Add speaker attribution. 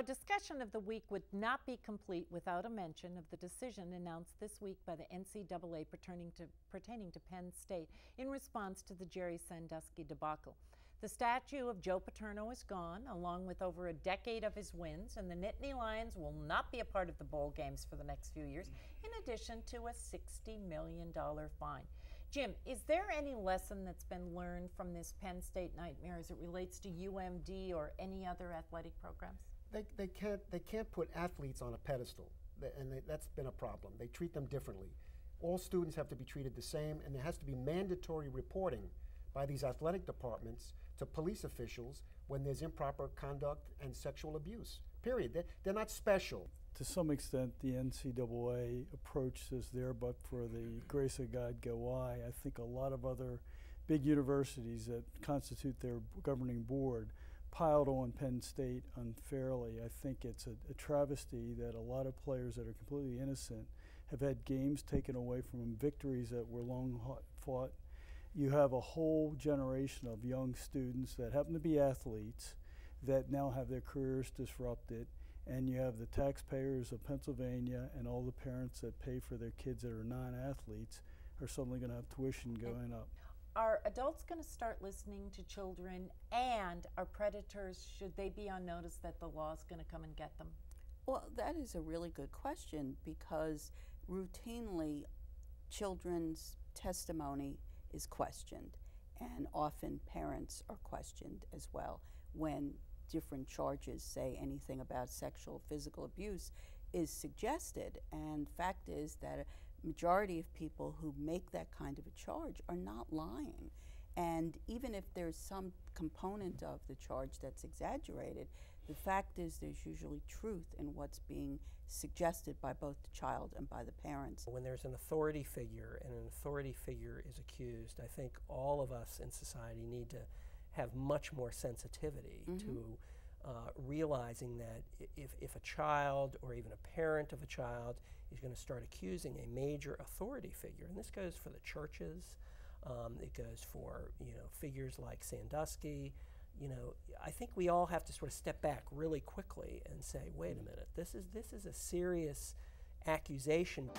Speaker 1: discussion of the week would not be complete without a mention of the decision announced this week by the NCAA pertaining to Penn State in response to the Jerry Sandusky debacle. The statue of Joe Paterno is gone, along with over a decade of his wins, and the Nittany Lions will not be a part of the bowl games for the next few years, in addition to a $60 million fine. Jim, is there any lesson that's been learned from this Penn State nightmare as it relates to UMD or any other athletic programs?
Speaker 2: They can't put athletes on a pedestal, and that's been a problem. They treat them differently. All students have to be treated the same, and there has to be mandatory reporting by these athletic departments to police officials when there's improper conduct and sexual abuse, period. They're not special.
Speaker 3: To some extent, the NCAA approach is there, but for the grace of God go I think a lot of other big universities that constitute their governing board piled on Penn State unfairly. I think it's a travesty that a lot of players that are completely innocent have had games taken away from them, victories that were long fought. You have a whole generation of young students that happen to be athletes that now have their careers disrupted, and you have the taxpayers of Pennsylvania and all the parents that pay for their kids that are non-athletes are suddenly going to have tuition going up.
Speaker 1: Are adults going to start listening to children, and are predators, should they be on notice that the law is going to come and get them?
Speaker 4: Well, that is a really good question, because routinely children's testimony is questioned, and often parents are questioned as well when different charges, say anything about sexual, physical abuse, is suggested. And fact is that a majority of people who make that kind of a charge are not lying. And even if there's some component of the charge that's exaggerated, the fact is there's usually truth in what's being suggested by both the child and by the parents.
Speaker 5: When there's an authority figure and an authority figure is accused, I think all of us in society need to have much more sensitivity to realizing that if a child or even a parent of a child is going to start accusing a major authority figure, and this goes for the churches, it goes for figures like Sandusky, I think we all have to sort of step back really quickly and say, wait a minute, this is a serious accusation.